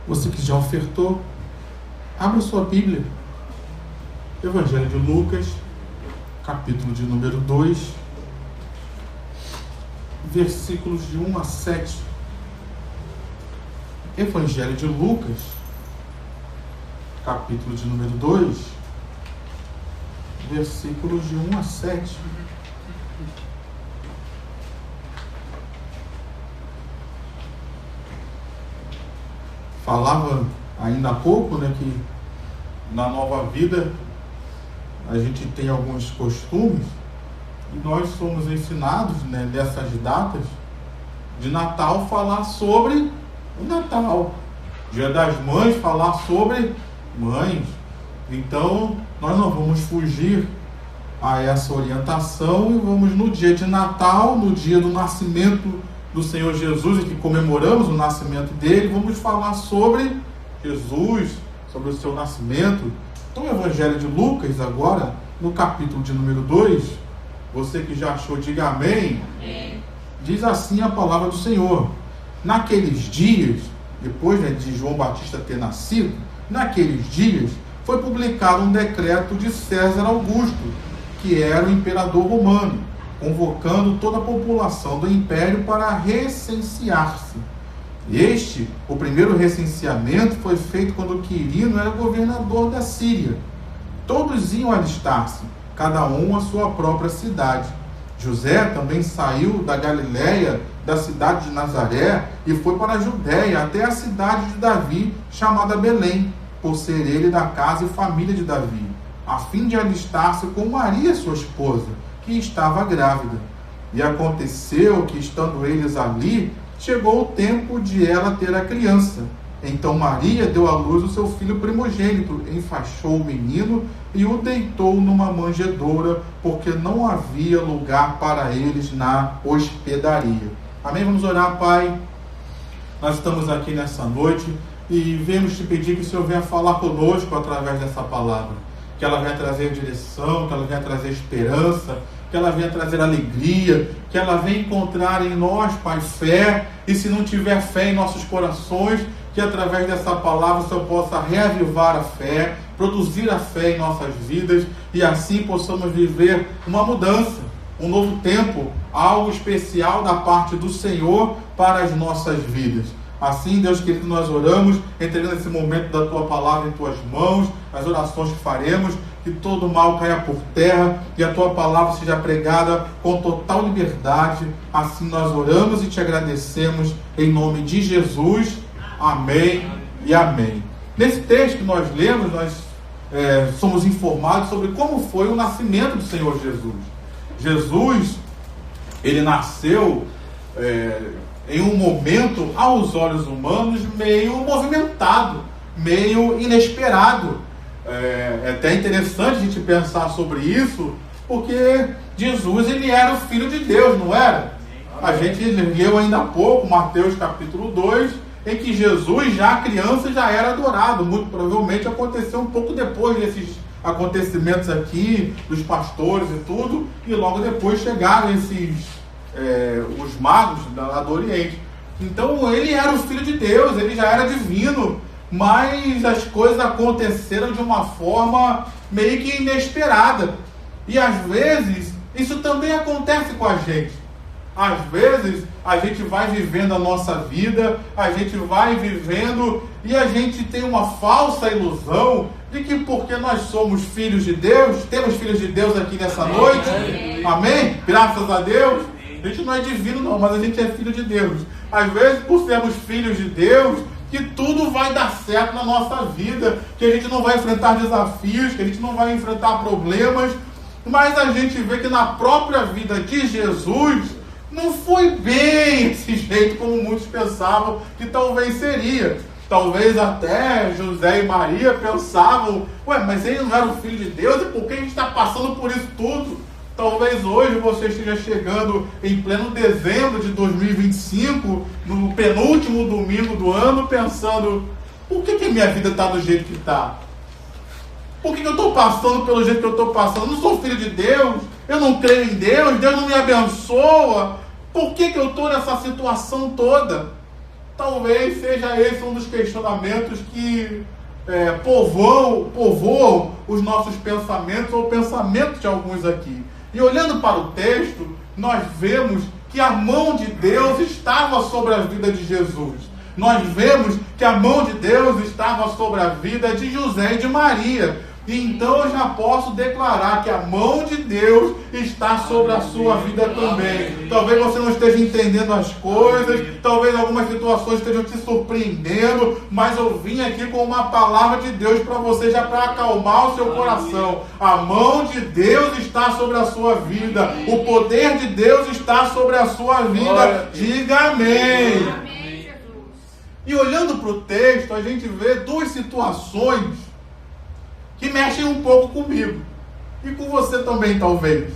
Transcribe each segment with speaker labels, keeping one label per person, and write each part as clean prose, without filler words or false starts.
Speaker 1: Você que já ofertou, abra sua Bíblia. Evangelho de Lucas, capítulo de número 2, versículos de 1 a 7. Evangelho de Lucas, capítulo de número 2, versículos de 1 a 7. Falava ainda há pouco, que na nova vida a gente tem alguns costumes e nós somos ensinados, nessas datas de Natal, falar sobre o Natal. Dia das Mães, falar sobre mães. Então nós não vamos fugir a essa orientação e vamos, no dia de Natal, no dia do nascimento do Senhor Jesus, em que comemoramos o nascimento dele, vamos falar sobre Jesus, sobre o seu nascimento. Então o Evangelho de Lucas, agora, no capítulo de número 2, você que já achou, diga amém. Amém. Diz assim a palavra do Senhor: naqueles dias, depois de João Batista ter nascido, naqueles dias foi publicado um decreto de César Augusto, que era o imperador romano, convocando toda a população do império para recensear-se. O primeiro recenseamento foi feito quando Quirino era governador da Síria. Todos iam alistar-se, cada um à sua própria cidade. José também saiu da Galiléia, da cidade de Nazaré, e foi para a Judéia, até a cidade de Davi, chamada Belém, por ser ele da casa e família de Davi, a fim de alistar-se com Maria, sua esposa, que estava grávida. E aconteceu que, estando eles ali, chegou o tempo de ela ter a criança. Então Maria deu à luz o seu filho primogênito, enfaixou o menino e o deitou numa manjedoura, porque não havia lugar para eles na hospedaria. Amém? Vamos orar, Pai. Nós estamos aqui nessa noite e viemos te pedir que o Senhor venha falar conosco através dessa palavra. Que ela venha trazer direção, que ela venha trazer esperança, que ela venha trazer alegria, que ela venha encontrar em nós, Pai, fé, e se não tiver fé em nossos corações, que através dessa palavra o Senhor possa reavivar a fé, produzir a fé em nossas vidas, e assim possamos viver uma mudança, um novo tempo, algo especial da parte do Senhor para as nossas vidas. Assim, Deus querido, nós oramos, entregando esse momento da Tua palavra em Tuas mãos, as orações que faremos, que todo mal caia por terra e a Tua palavra seja pregada com total liberdade. Assim nós oramos e Te agradecemos em nome de Jesus. Amém e amém. Nesse texto que nós lemos, nós somos informados sobre como foi o nascimento do Senhor Jesus. Jesus, ele nasceu em um momento, aos olhos humanos, meio movimentado, meio inesperado. É até interessante a gente pensar sobre isso, porque Jesus, ele era o Filho de Deus, não era? A gente leu ainda há pouco, Mateus capítulo 2, em que Jesus, já criança, já era adorado. Muito provavelmente aconteceu um pouco depois desses acontecimentos aqui, dos pastores e tudo, e logo depois chegaram os magos lá do Oriente. Então ele era o Filho de Deus, ele já era divino, mas as coisas aconteceram de uma forma meio que inesperada. E às vezes isso também acontece com a gente. Às vezes a gente vai vivendo a nossa vida, a gente vai vivendo e a gente tem uma falsa ilusão de que porque nós somos filhos de Deus, temos filhos de Deus aqui nessa noite. Amém? Graças a Deus. A gente não é divino não, mas a gente é filho de Deus. Às vezes, por sermos filhos de Deus, que tudo vai dar certo na nossa vida, que a gente não vai enfrentar desafios, que a gente não vai enfrentar problemas, mas a gente vê que na própria vida de Jesus, não foi bem esse jeito como muitos pensavam que talvez seria. Talvez até José e Maria pensavam, mas ele não era o Filho de Deus, e por que a gente está passando por isso tudo? Talvez hoje você esteja chegando em pleno dezembro de 2025, no penúltimo domingo do ano, pensando, por que minha vida está do jeito que está? Por que eu estou passando pelo jeito que eu estou passando? Eu não sou filho de Deus, eu não creio em Deus, Deus não me abençoa. Por que eu estou nessa situação toda? Talvez seja esse um dos questionamentos que povoam os nossos pensamentos, ou pensamentos de alguns aqui. E olhando para o texto, nós vemos que a mão de Deus estava sobre a vida de Jesus. Nós vemos que a mão de Deus estava sobre a vida de José e de Maria. E então eu já posso declarar que a mão de Deus está sobre a sua vida também. Talvez você não esteja entendendo as coisas, talvez algumas situações estejam te surpreendendo, mas eu vim aqui com uma palavra de Deus para você, já para acalmar o seu coração. A mão de Deus está sobre a sua vida. O poder de Deus está sobre a sua vida. Diga amém. E olhando para o texto, a gente vê duas situações que mexem um pouco comigo. E com você também, talvez.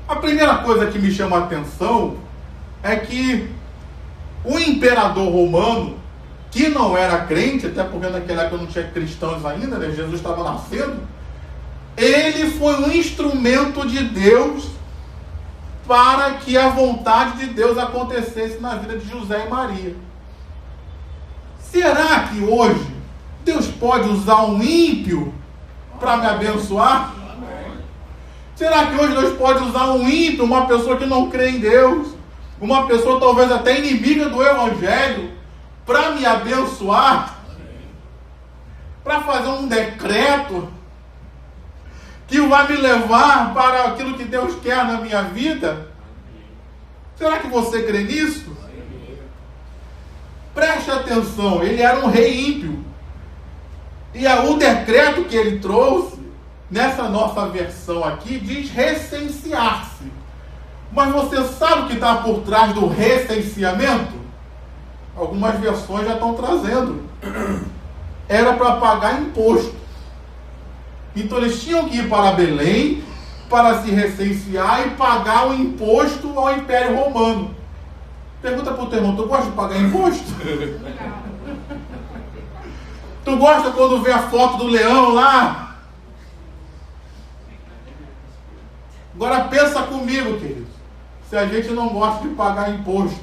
Speaker 1: A primeira coisa que me chama a atenção é que o imperador romano, que não era crente, até porque naquela época não tinha cristãos ainda, né? Jesus estava nascendo, ele foi um instrumento de Deus para que a vontade de Deus acontecesse na vida de José e Maria. Será que hoje Deus pode usar um ímpio para me abençoar? Será que hoje Deus pode usar um ímpio, uma pessoa que não crê em Deus, uma pessoa talvez até inimiga do Evangelho, para me abençoar? Para fazer um decreto que vai me levar para aquilo que Deus quer na minha vida? Será que você crê nisso? Preste atenção, ele era um rei ímpio. E o decreto que ele trouxe, nessa nossa versão aqui, diz recensear-se. Mas você sabe o que está por trás do recenseamento? Algumas versões já estão trazendo. Era para pagar imposto. Então eles tinham que ir para Belém para se recensear e pagar o imposto ao Império Romano. Pergunta para o teu irmão, tu gosta de pagar imposto? Tu gosta quando vê a foto do leão lá? Agora pensa comigo, querido. Se a gente não gosta de pagar imposto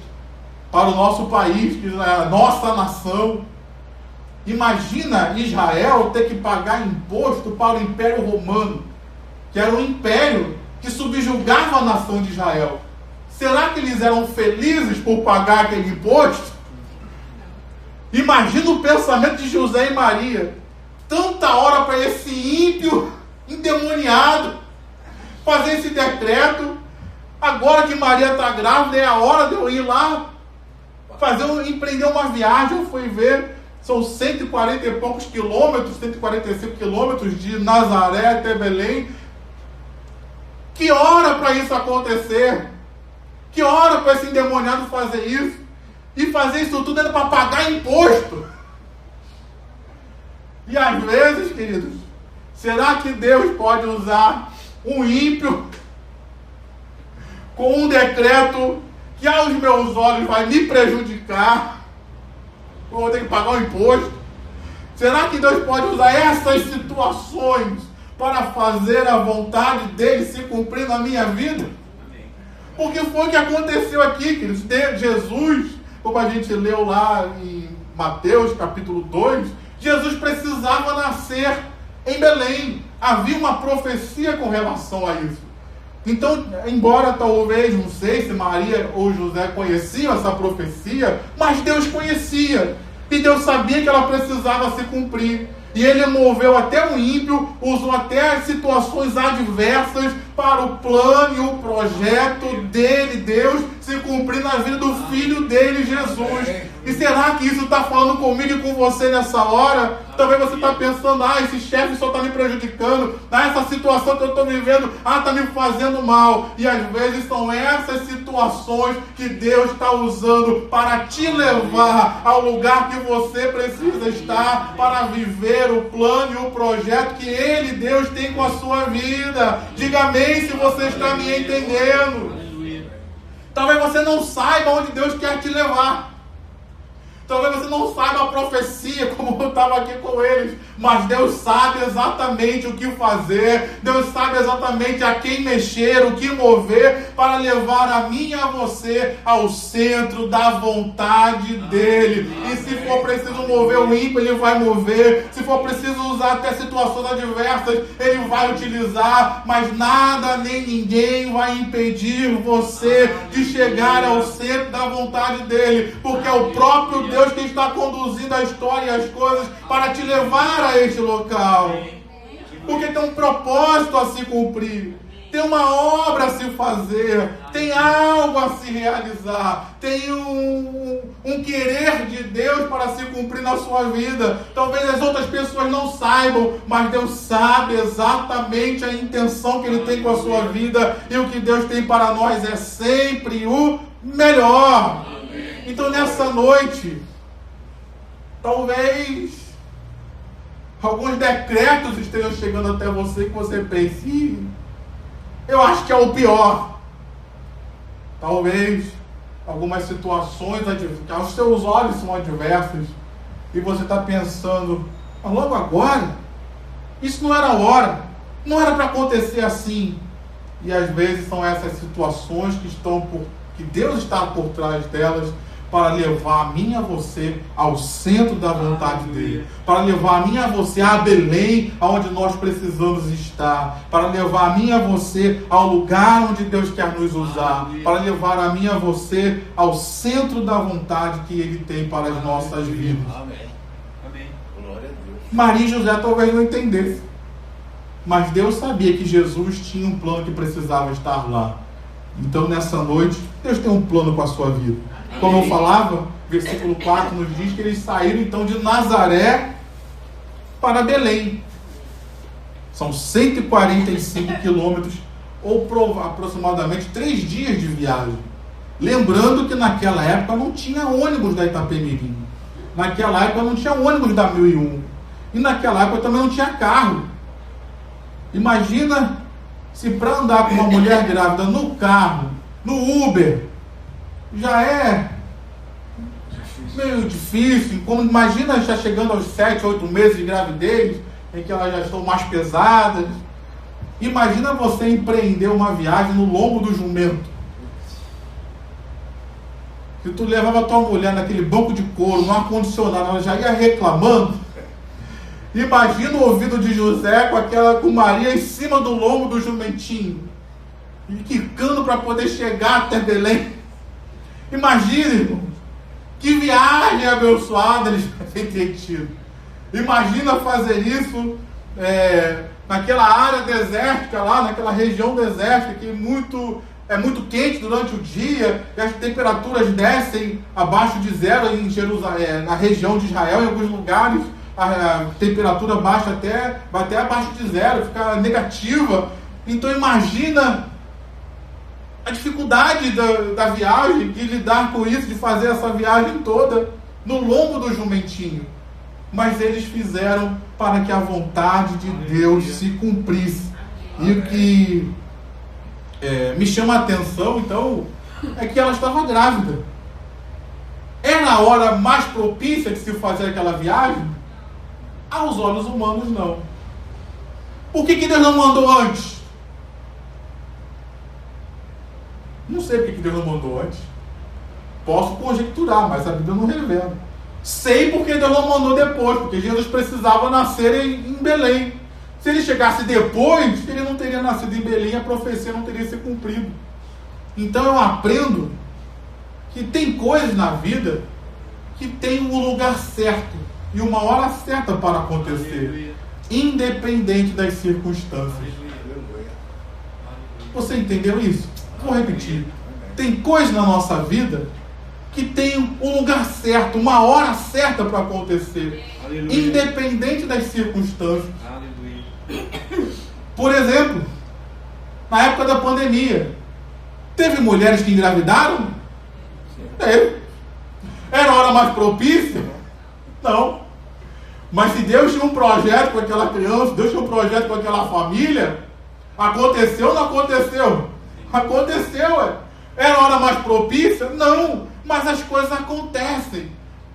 Speaker 1: para o nosso país, que é a nossa nação, imagina Israel ter que pagar imposto para o Império Romano, que era um império que subjugava a nação de Israel. Será que eles eram felizes por pagar aquele imposto? Imagina o pensamento de José e Maria. Tanta hora para esse ímpio endemoniado fazer esse decreto. Agora que Maria está grávida, é a hora de eu ir lá empreender uma viagem. Eu fui ver, são 140 e poucos quilômetros, 145 quilômetros de Nazaré até Belém. Que hora para isso acontecer? Que hora para esse endemoniado fazer isso? E fazer isso tudo era para pagar imposto. E às vezes, queridos, será que Deus pode usar um ímpio com um decreto que aos meus olhos vai me prejudicar? Eu vou ter que pagar o imposto. Será que Deus pode usar essas situações para fazer a vontade dele se cumprir na minha vida? Porque foi o que aconteceu aqui, queridos. Jesus, como a gente leu lá em Mateus capítulo 2, Jesus precisava nascer em Belém. Havia uma profecia com relação a isso. Então, embora talvez, não sei se Maria ou José conheciam essa profecia, mas Deus conhecia. E Deus sabia que ela precisava se cumprir. E ele moveu até o ímpio, usou até as situações adversas para o plano e o projeto dele, Deus, se cumprir na vida do Filho dele, Jesus. E será que isso está falando comigo e com você nessa hora? Talvez você está pensando, esse chefe só está me prejudicando, essa situação que eu estou vivendo, está me fazendo mal. E às vezes são essas situações que Deus está usando para te levar ao lugar que você precisa estar para viver o plano e o projeto que Ele, Deus, tem com a sua vida. Diga amém se você está me entendendo. Talvez você não saiba onde Deus quer te levar. Talvez você não saiba a profecia, como eu estava aqui com eles, mas Deus sabe exatamente o que fazer, Deus sabe exatamente a quem mexer, o que mover, para levar a mim e a você ao centro da vontade dEle. E se for preciso mover o ímpio, Ele vai mover. Se for preciso usar até situações adversas, Ele vai utilizar. Mas nada nem ninguém vai impedir você de chegar ao centro da vontade dEle, porque é o próprio Deus que está conduzindo a história e as coisas para te levar a este local. Porque tem um propósito a se cumprir, tem uma obra a se fazer, tem algo a se realizar, tem um querer de Deus para se cumprir na sua vida. Talvez as outras pessoas não saibam, mas Deus sabe exatamente a intenção que Ele tem com a sua vida, e o que Deus tem para nós é sempre o melhor. Então nessa noite, talvez alguns decretos estejam chegando até você que você pense, eu acho que é o pior. Talvez algumas situações que aos seus olhos são adversas, e você está pensando, mas logo agora? Isso não era a hora, não era para acontecer assim. E às vezes são essas situações que Deus está por trás delas, para levar a mim e a você ao centro da vontade dEle, para levar a mim e a você a Belém, aonde nós precisamos estar, para levar a mim e a você ao lugar onde Deus quer nos usar, para levar a mim e a você ao centro da vontade que Ele tem para as nossas vidas.
Speaker 2: Amém. Glória a Deus.
Speaker 1: Maria e José talvez não entendessem, mas Deus sabia que Jesus tinha um plano que precisava estar lá. Então nessa noite, Deus tem um plano com a sua vida. Como eu falava, versículo 4 nos diz que eles saíram então de Nazaré para Belém. São 145 quilômetros, ou aproximadamente 3 dias de viagem. Lembrando que naquela época não tinha ônibus da Itapemirim. Naquela época não tinha ônibus da 1001. E naquela época também não tinha carro. Imagina se para andar com uma mulher grávida no carro, no Uber, já é meio difícil. Como imagina já chegando aos 7, 8 meses de gravidez, em que elas já estão mais pesadas. Imagina você empreender uma viagem no lombo do jumento. Se tu levava a tua mulher naquele banco de couro, no ar-condicionado, ela já ia reclamando. Imagina o ouvido de José com Maria em cima do lombo do jumentinho, e quicando para poder chegar até Belém. Imagina, irmão, que viagem abençoada eles devem ter tido. Imagina fazer isso naquela área desértica lá, naquela região desértica que é muito quente durante o dia, e as temperaturas descem abaixo de zero em Jerusalém, na região de Israel, em alguns lugares a temperatura baixa até abaixo de zero, fica negativa. Então imagina a dificuldade da viagem, de lidar com isso, de fazer essa viagem toda no lombo do jumentinho. Mas eles fizeram para que a vontade de Deus se cumprisse. E o que me chama a atenção, então, é que ela estava grávida. Era a hora mais propícia de se fazer aquela viagem? Aos olhos humanos, não. Por que Deus não mandou antes? Não sei porque Deus não mandou antes. Posso conjecturar, mas a Bíblia não revela. Sei porque Deus não mandou depois, porque Jesus precisava nascer em Belém. Se ele chegasse depois, ele não teria nascido em Belém, a profecia não teria se cumprido. Então eu aprendo que tem coisas na vida que tem um lugar certo e uma hora certa para acontecer, independente das circunstâncias. Você entendeu isso? Vou repetir. Tem coisas na nossa vida que tem um lugar certo, uma hora certa para acontecer, independente das circunstâncias. Por exemplo, na época da pandemia, teve mulheres que engravidaram? Teve. Era a hora mais propícia? Não. Mas se Deus tinha um projeto com aquela criança, Deus tinha um projeto com aquela família, aconteceu ou não aconteceu? Aconteceu, Era a hora mais propícia? Não. Mas as coisas acontecem.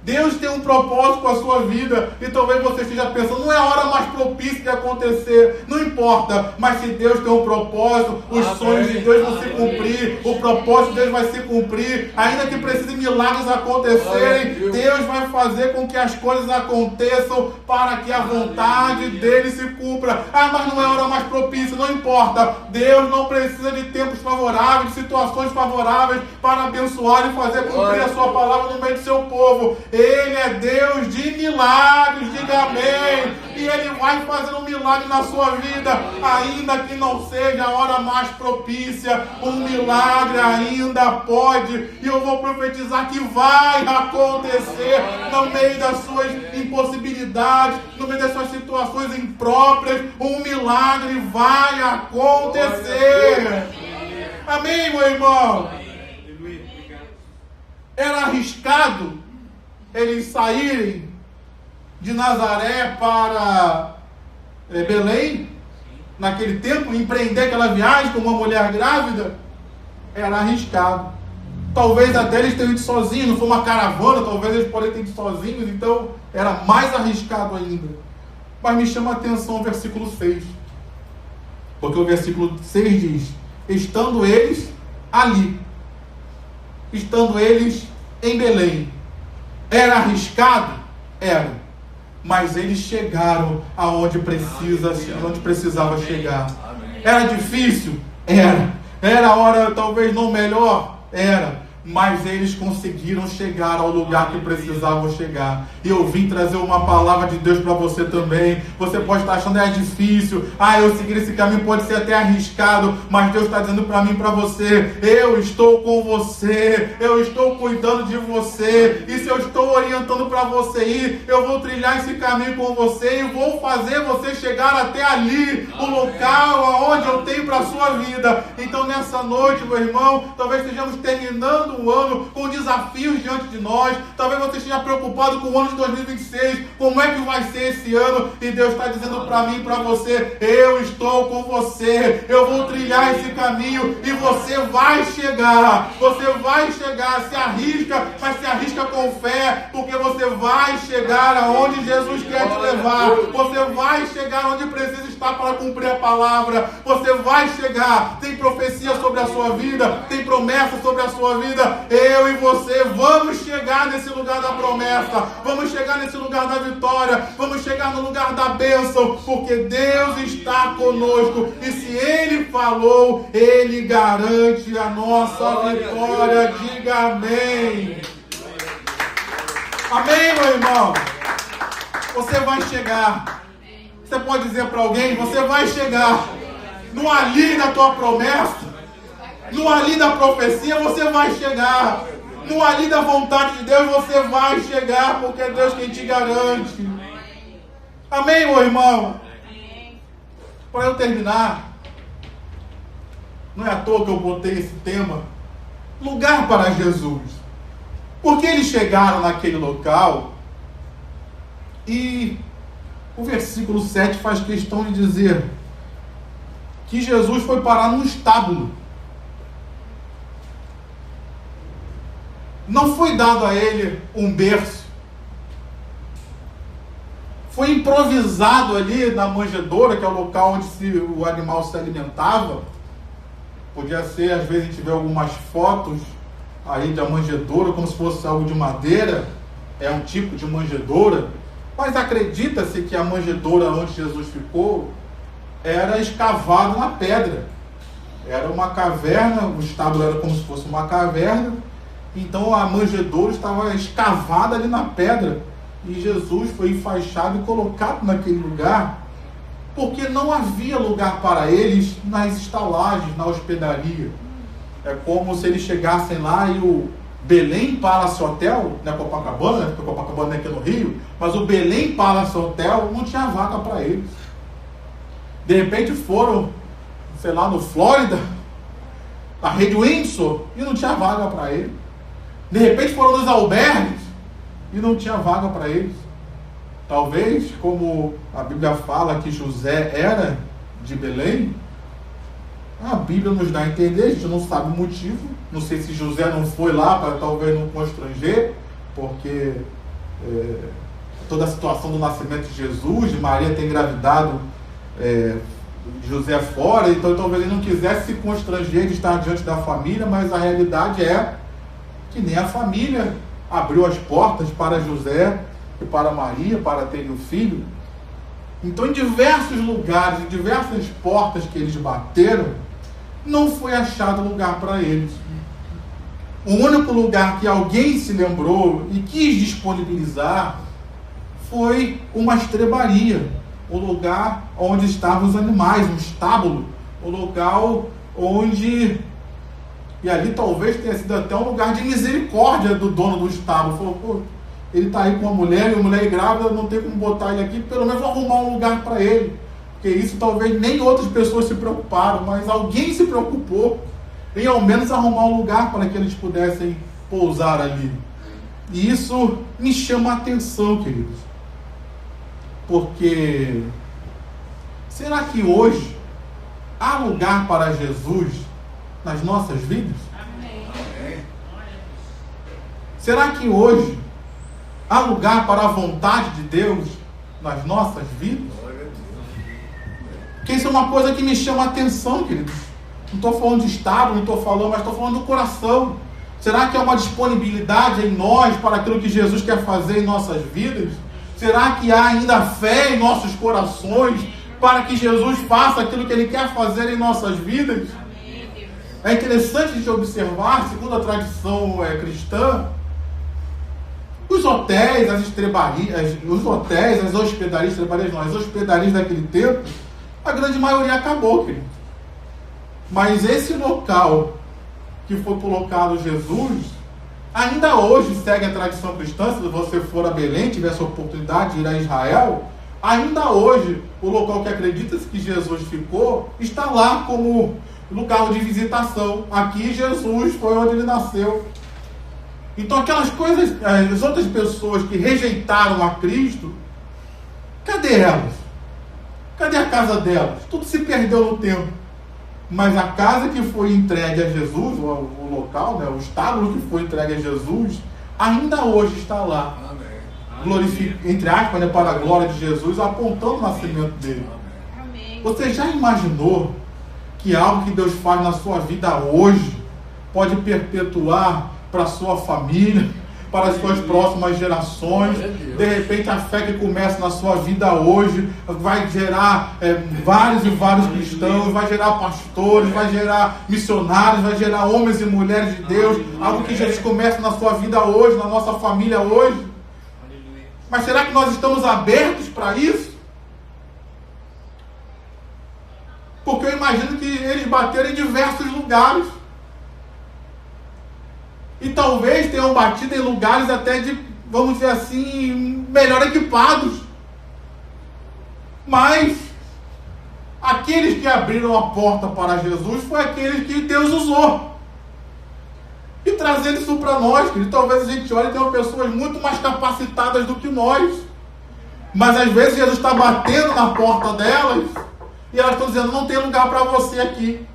Speaker 1: Deus tem um propósito com a sua vida. E talvez você esteja pensando, não é a hora mais propícia de acontecer. Não importa, mas se Deus tem um propósito, os sonhos de Deus vão se cumprir. O propósito de Deus vai se cumprir. Ainda que precisem milagres acontecerem, Deus vai fazer com que as coisas aconteçam para que a vontade dele se cumpra. Ah, mas não é a hora mais propícia. Não importa. Deus não precisa de tempos favoráveis, de situações favoráveis para abençoar e fazer cumprir a sua palavra no meio do seu povo. Ele é Deus de milagres, diga amém. E Ele vai fazer um milagre na sua vida, ainda que não seja a hora mais propícia. Um milagre ainda pode, e eu vou profetizar que vai acontecer no meio das suas impossibilidades, no meio das suas situações impróprias. Um milagre vai acontecer. Amém, meu irmão? Era arriscado eles saírem de Nazaré para Belém, naquele tempo, empreender aquela viagem com uma mulher grávida. Era arriscado. Talvez até eles tenham ido sozinhos, não foi uma caravana, talvez eles podem ter ido sozinhos, então era mais arriscado ainda. Mas me chama a atenção o versículo 6. Porque o versículo 6 diz: estando eles ali, estando eles em Belém. Era arriscado? Era. Mas eles chegaram aonde precisava chegar. Era difícil? Era. Era a hora talvez não melhor? Era. Mas eles conseguiram chegar ao lugar que precisavam chegar. E eu vim trazer uma palavra de Deus para você também. Você pode estar achando que é difícil. Eu seguir esse caminho pode ser até arriscado. Mas Deus está dizendo para mim e para você: eu estou com você. Eu estou cuidando de você. E se eu estou orientando para você ir, eu vou trilhar esse caminho com você. E vou fazer você chegar até ali. O local aonde eu tenho para a sua vida. Então nessa noite, meu irmão, talvez estejamos terminando um ano com desafios diante de nós. Talvez você esteja preocupado com o ano de 2026, como é que vai ser esse ano, e Deus está dizendo para mim e para você: eu estou com você, eu vou trilhar esse caminho e você vai chegar. Você vai chegar, se arrisca, mas se arrisca com fé, porque você vai chegar aonde Jesus quer te levar. Você vai chegar onde precisa estar para cumprir a palavra. Você vai chegar. Tem profecia sobre a sua vida, tem promessa sobre a sua vida. Eu e você vamos chegar nesse lugar da promessa, vamos chegar nesse lugar da vitória, vamos chegar no lugar da bênção, porque Deus está conosco, e se Ele falou, Ele garante a nossa vitória. Diga amém. Amém, meu irmão? Você vai chegar. Você pode dizer para alguém: você vai chegar no ali da tua promessa, no ali da profecia. Você vai chegar no ali da vontade de Deus. Você vai chegar, porque é Deus quem te garante. Amém, meu irmão? Para eu terminar, não é à toa que eu botei esse tema, lugar para Jesus, porque eles chegaram naquele local, e o versículo 7 faz questão de dizer que Jesus foi parar num estábulo. Não foi dado a ele um berço. Foi improvisado ali na manjedoura, que é o local onde o animal se alimentava. Podia ser, às vezes a gente vê algumas fotos aí da manjedoura, como se fosse algo de madeira. É um tipo de manjedoura. Mas acredita-se que a manjedoura onde Jesus ficou era escavada na pedra. Era uma caverna, o estábulo era como se fosse uma caverna. Então a manjedoura estava escavada ali na pedra. E Jesus foi enfaixado e colocado naquele lugar, porque não havia lugar para eles nas estalagens, na hospedaria. É como se eles chegassem lá e o Belém Palace Hotel, não é Copacabana, porque Copacabana é aqui no Rio, mas o Belém Palace Hotel não tinha vaga para eles. De repente foram, sei lá, no Flórida, na rede Windsor, e não tinha vaga para eles. De repente foram nos albergues e não tinha vaga para eles. Talvez, como a Bíblia fala que José era de Belém, a Bíblia nos dá a entender, a gente não sabe o motivo. Não sei se José não foi lá para talvez não constranger, porque toda a situação do nascimento de Jesus, de Maria ter engravidado José fora, então talvez ele não quisesse se constranger de estar diante da família, mas a realidade é que nem a família abriu as portas para José e para Maria, para terem o filho. Então, em diversos lugares, em diversas portas que eles bateram, não foi achado lugar para eles. O único lugar que alguém se lembrou e quis disponibilizar foi uma estrebaria, o lugar onde estavam os animais, um estábulo, o lugar onde... E ali talvez tenha sido até um lugar de misericórdia do dono do estábulo. Falou, pô, ele está aí com uma mulher, e a mulher é grávida, não tem como botar ele aqui, pelo menos arrumar um lugar para ele. Porque isso talvez nem outras pessoas se preocuparam, mas alguém se preocupou em ao menos arrumar um lugar para que eles pudessem pousar ali. E isso me chama a atenção, queridos. Porque será que hoje há lugar para Jesus nas nossas vidas?
Speaker 3: Amém.
Speaker 1: Será que hoje há lugar para a vontade de Deus nas nossas vidas? Porque isso é uma coisa que me chama a atenção, queridos. Não estou falando de estado, mas estou falando do coração. Será que há uma disponibilidade em nós para aquilo que Jesus quer fazer em nossas vidas? Será que há ainda fé em nossos corações para que Jesus faça aquilo que Ele quer fazer em nossas vidas? É interessante de observar, segundo a tradição cristã, os hotéis, as estrebarias, as hospedarias, as hospedarias daquele tempo, a grande maioria acabou, querido. Mas esse local que foi colocado Jesus, ainda hoje segue a tradição cristã. Se você for a Belém, tiver essa oportunidade de ir a Israel, ainda hoje o local que acredita-se que Jesus ficou está lá como lugar de visitação. Aqui Jesus foi onde ele nasceu. Então aquelas coisas, as outras pessoas que rejeitaram a Cristo, cadê elas? Cadê a casa delas? Tudo se perdeu no tempo. Mas a casa que foi entregue a Jesus, o local, o estábulo que foi entregue a Jesus, ainda hoje está lá. Entre aspas, para a glória de Jesus, apontando o nascimento dele.
Speaker 3: Amém.
Speaker 1: Você já imaginou que algo que Deus faz na sua vida hoje pode perpetuar para a sua família, para as suas próximas gerações? De repente a fé que começa na sua vida hoje vai gerar vários e vários cristãos, vai gerar pastores, vai gerar missionários, vai gerar homens e mulheres de Deus. Algo que Jesus começa na sua vida hoje, na nossa família hoje. Mas será que nós estamos abertos para isso? Porque eu imagino que eles bateram em diversos lugares. E talvez tenham batido em lugares até de, vamos dizer assim, melhor equipados. Mas aqueles que abriram a porta para Jesus foi aqueles que Deus usou. E trazendo isso para nós, querido, talvez a gente olhe e tenha pessoas muito mais capacitadas do que nós. Mas às vezes Jesus está batendo na porta delas e elas estão dizendo, não tem lugar para você aqui.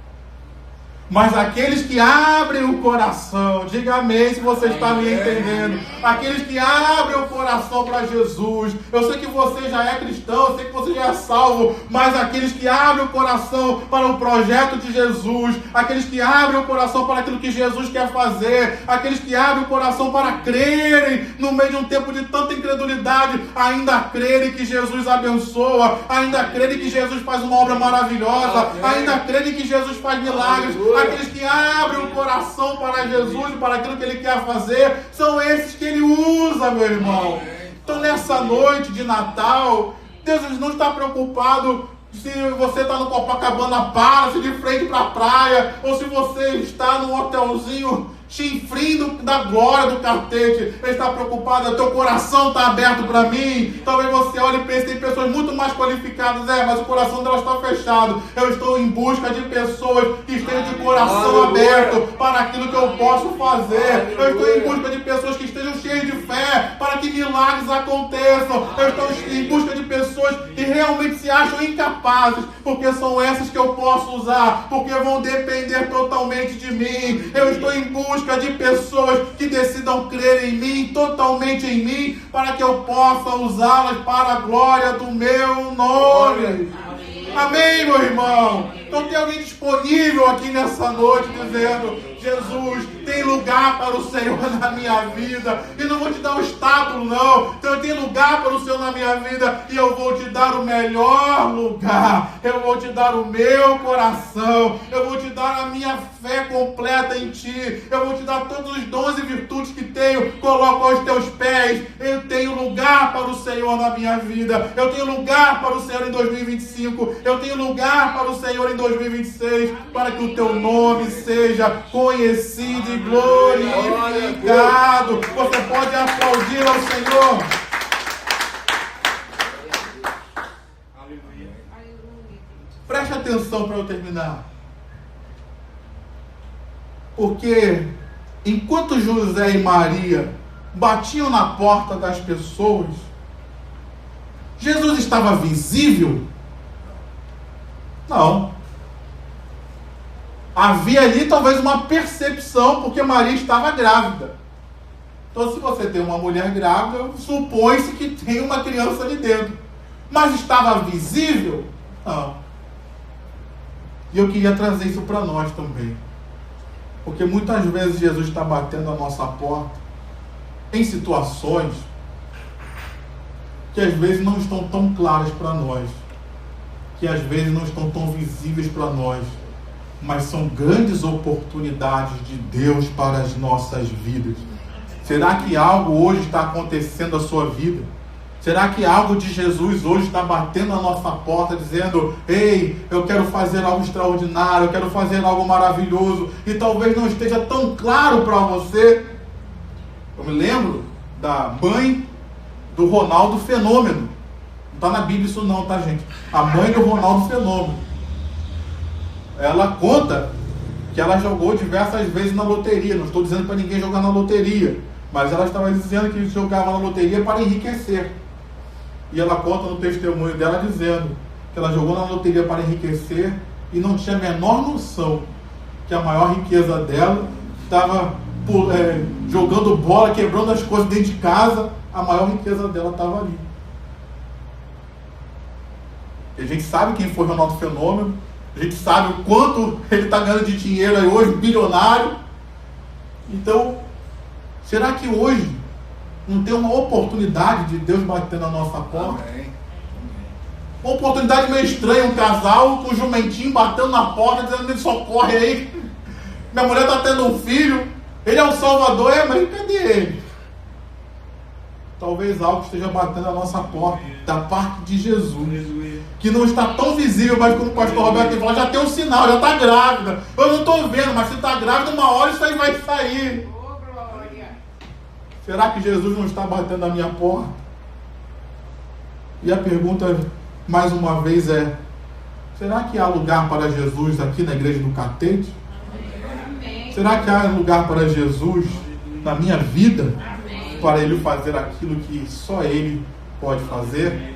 Speaker 1: Mas aqueles que abrem o coração, diga amém se você está me entendendo. Aqueles que abrem o coração para Jesus. Eu sei que você já é cristão, eu sei que você já é salvo, mas aqueles que abrem o coração para o projeto de Jesus, aqueles que abrem o coração para aquilo que Jesus quer fazer, aqueles que abrem o coração para crerem no meio de um tempo de tanta incredulidade, ainda crerem que Jesus abençoa, ainda crerem que Jesus faz uma obra maravilhosa, ainda crerem que Jesus faz milagres. Aqueles que abrem o coração para Jesus e para aquilo que Ele quer fazer, são esses que Ele usa, meu irmão. Então nessa noite de Natal, Deus não está preocupado se você está no Copacabana Palace, de frente para a praia, ou se você está num hotelzinho chinfrindo da glória do cartete. Ele está preocupado, teu coração está aberto para mim. Talvez você olhe e pense, tem pessoas muito mais qualificadas, mas o coração dela está fechado. Eu estou em busca de pessoas que estejam de coração aberto para aquilo que eu posso fazer. Eu estou em busca de pessoas que estejam cheias de fé para que milagres aconteçam. Eu estou em busca de pessoas que realmente se acham incapazes, porque são essas que eu posso usar, porque vão depender totalmente de mim. Eu estou em busca de pessoas que decidam crer em mim, totalmente em mim, para que eu possa usá-las para a glória do meu nome. Amém, meu irmão? Então tem alguém disponível aqui nessa noite dizendo: Jesus, tem lugar para o Senhor na minha vida, e não vou te dar um obstáculo não, então tem lugar para o Senhor na minha vida, e eu vou te dar o melhor lugar, eu vou te dar o meu coração, eu vou te dar a minha fé completa em ti, eu vou te dar todos os dons e virtudes que tenho, coloco aos teus pés. Eu tenho lugar para o Senhor na minha vida, eu tenho lugar para o Senhor em 2025, eu tenho lugar para o Senhor em 2026, para que o teu nome seja conhecido e glorificado. Você pode aplaudir ao Senhor.
Speaker 3: Aleluia.
Speaker 1: Preste atenção para eu terminar. Porque enquanto José e Maria batiam na porta das pessoas, Jesus estava visível? Não. Havia ali talvez uma percepção, porque Maria estava grávida. Então, se você tem uma mulher grávida, supõe-se que tem uma criança ali dentro. Mas estava visível? Não. E eu queria trazer isso para nós também. Porque muitas vezes Jesus está batendo a nossa porta em situações que às vezes não estão tão claras para nós, que às vezes não estão tão visíveis para nós, mas são grandes oportunidades de Deus para as nossas vidas. Será que algo hoje está acontecendo na sua vida? Será que algo de Jesus hoje está batendo na nossa porta, dizendo: ei, eu quero fazer algo extraordinário, eu quero fazer algo maravilhoso, e talvez não esteja tão claro para você? Eu me lembro da mãe do Ronaldo Fenômeno. Não está na Bíblia isso não, tá, gente? A mãe do Ronaldo Fenômeno. Ela conta que ela jogou diversas vezes na loteria. Não estou dizendo para ninguém jogar na loteria, mas ela estava dizendo que jogava na loteria para enriquecer. E ela conta no testemunho dela dizendo que ela jogou na loteria para enriquecer e não tinha a menor noção que a maior riqueza dela estava jogando bola, quebrando as coisas dentro de casa. A maior riqueza dela estava ali. E a gente sabe quem foi o Ronaldo Fenômeno. A gente sabe o quanto ele está ganhando de dinheiro aí hoje, bilionário. Então, será que hoje não tem uma oportunidade de Deus bater na nossa porta? Uma oportunidade meio estranha, um casal com um jumentinho batendo na porta, dizendo: me socorre aí, minha mulher está tendo um filho, ele é o Salvador, mas cadê ele? Talvez algo esteja batendo na nossa porta, da parte de Jesus, que não está tão visível, mas como o pastor Roberto falou, já tem um sinal, já está grávida. Eu não estou vendo, mas se está grávida, uma hora isso aí vai sair. Será que Jesus não está batendo na minha porta? E a pergunta, mais uma vez, é: será que há lugar para Jesus aqui na igreja do Catete?
Speaker 3: Amém.
Speaker 1: Será que há lugar para Jesus na minha vida? Para Ele fazer aquilo que só Ele pode fazer?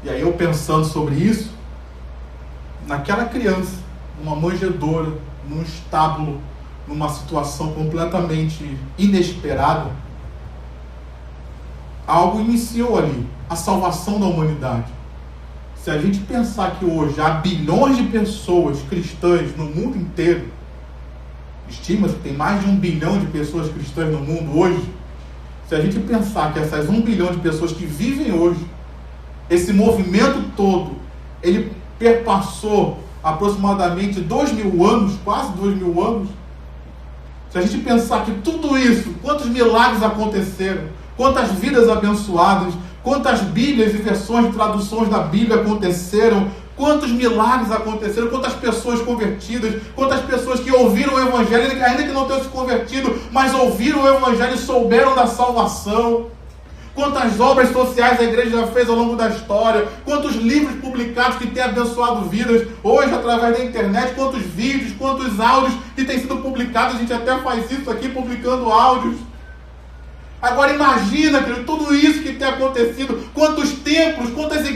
Speaker 1: E aí eu pensando sobre isso, naquela criança, numa manjedoura, num estábulo, numa situação completamente inesperada, algo iniciou ali, a salvação da humanidade. Se a gente pensar que hoje há bilhões de pessoas cristãs no mundo inteiro, estima-se que tem mais de 1 bilhão de pessoas cristãs no mundo hoje. Se a gente pensar que essas 1 bilhão de pessoas que vivem hoje, esse movimento todo, ele perpassou aproximadamente 2.000 anos, quase 2.000 anos. Se a gente pensar que tudo isso, quantos milagres aconteceram, quantas vidas abençoadas, quantas Bíblias e versões de traduções da Bíblia aconteceram, quantos milagres aconteceram, quantas pessoas convertidas, quantas pessoas que ouviram o Evangelho, ainda que não tenham se convertido, mas ouviram o Evangelho e souberam da salvação. Quantas obras sociais a igreja já fez ao longo da história, quantos livros publicados que têm abençoado vidas, hoje através da internet, quantos vídeos, quantos áudios que têm sido publicados, a gente até faz isso aqui, publicando áudios. Agora imagina, querido, tudo isso que tem acontecido, quantos templos, quantas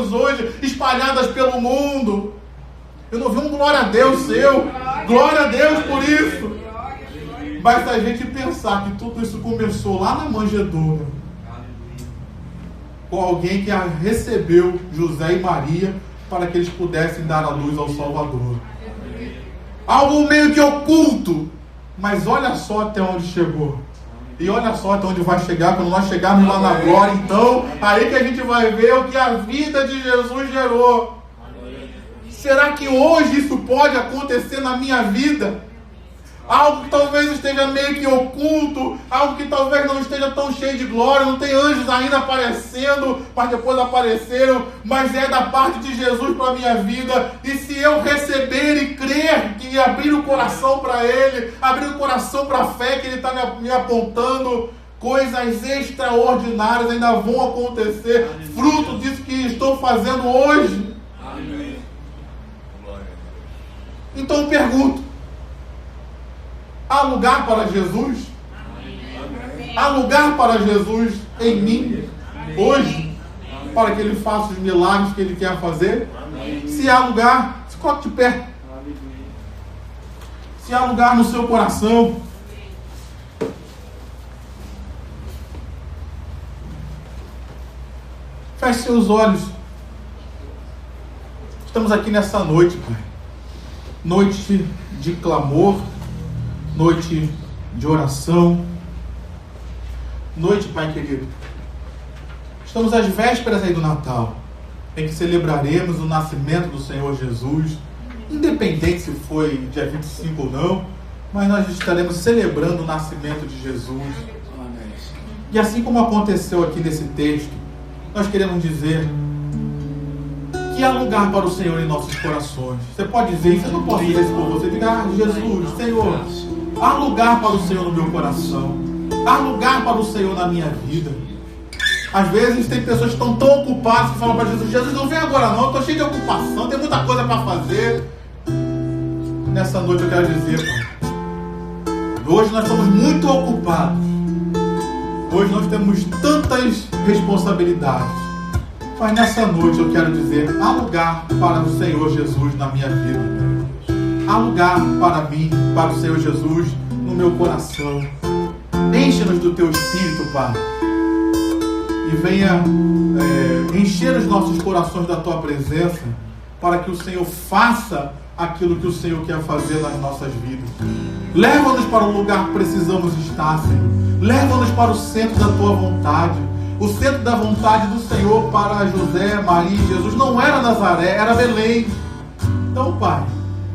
Speaker 1: igrejas hoje espalhadas pelo mundo. Eu não vi um glória a Deus seu. Glória a Deus por isso. Mas se a gente pensar que tudo isso começou lá na manjedoura, com alguém que recebeu José e Maria para que eles pudessem dar a luz ao Salvador. Algo meio que oculto, mas olha só até onde chegou. E olha só até onde vai chegar, quando nós chegarmos lá na glória, então, aí que a gente vai ver o que a vida de Jesus gerou. Será que hoje isso pode acontecer na minha vida? Algo que talvez esteja meio que oculto, algo que talvez não esteja tão cheio de glória, não tem anjos ainda aparecendo, mas depois apareceram, mas é da parte de Jesus para a minha vida. E se eu receber e crer, e abrir o coração para Ele, abrir o coração para a fé que Ele está me apontando, coisas extraordinárias ainda vão acontecer, fruto disso que estou fazendo hoje.
Speaker 2: Amém.
Speaker 1: Então eu pergunto, há lugar para Jesus? Há lugar para Jesus em mim, hoje, para que Ele faça os milagres que Ele quer fazer? Se há lugar, se coloque de pé. Se há lugar no seu coração, feche seus olhos. Estamos aqui nessa noite, Pai. Noite de clamor, noite de oração, noite, Pai querido. Estamos às vésperas aí do Natal, em que celebraremos o nascimento do Senhor Jesus, independente se foi dia 25 ou não, mas nós estaremos celebrando o nascimento de Jesus. E assim como aconteceu aqui nesse texto, nós queremos dizer que há lugar para o Senhor em nossos corações. Você pode dizer isso, eu não posso dizer isso por você. Diga, Jesus, Senhor, há lugar para o Senhor no meu coração. Há lugar para o Senhor na minha vida. Às vezes tem pessoas que estão tão ocupadas que falam para Jesus, Jesus, não vem agora não, eu estou cheio de ocupação, tem muita coisa para fazer. Nessa noite eu quero dizer, Pai, hoje nós estamos muito ocupados. Hoje nós temos tantas responsabilidades. Mas nessa noite eu quero dizer, há lugar para o Senhor Jesus na minha vida. Há lugar para mim, para o Senhor Jesus no meu coração. Enche-nos do Teu Espírito, Pai. E venha encher os nossos corações da Tua presença, para que o Senhor faça aquilo que o Senhor quer fazer nas nossas vidas. Leva-nos para o lugar que precisamos estar, Senhor. Leva-nos para o centro da Tua vontade. O centro da vontade do Senhor para José, Maria e Jesus não era Nazaré, era Belém. Então, Pai,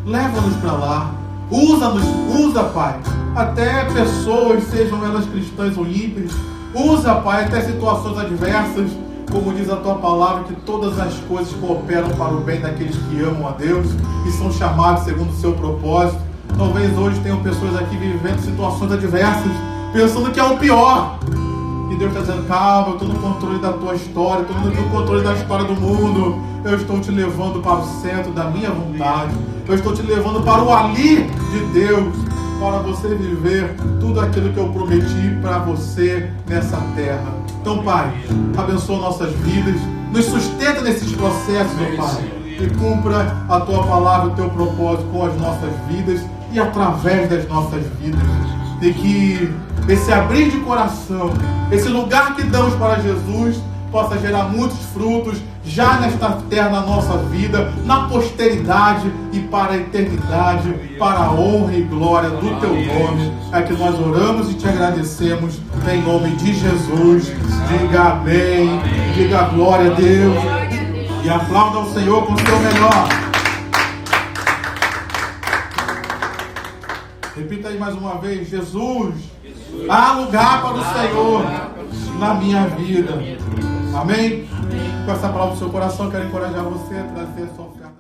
Speaker 1: leva-nos para lá. Usa-nos, usa, Pai, até pessoas, sejam elas cristãs ou ímpias. Usa, Pai, até situações adversas. Como diz a Tua palavra, que todas as coisas cooperam para o bem daqueles que amam a Deus e são chamados segundo o seu propósito. Talvez hoje tenham pessoas aqui vivendo situações adversas, pensando que é o pior. E Deus está dizendo, calma, eu estou no controle da tua história, estou no controle da história do mundo. Eu estou te levando para o centro da minha vontade. Eu estou te levando para o ali de Deus, para você viver tudo aquilo que eu prometi para você nessa terra. Então, Pai, abençoa nossas vidas, nos sustenta nesses processos, ó Pai, e cumpra a Tua palavra, o Teu propósito com as nossas vidas e através das nossas vidas. E que esse abrir de coração, esse lugar que damos para Jesus, possa gerar muitos frutos já nesta terra, na nossa vida, na posteridade e para a eternidade, para a honra e glória do Teu nome. É que nós oramos e Te agradecemos em nome de Jesus. Diga amém, diga glória a Deus e aplauda o Senhor com o seu melhor. Repita aí mais uma vez, Jesus, há lugar para o Senhor na minha vida. Amém? Com essa palavra do seu coração, quero encorajar você a trazer sua oferta.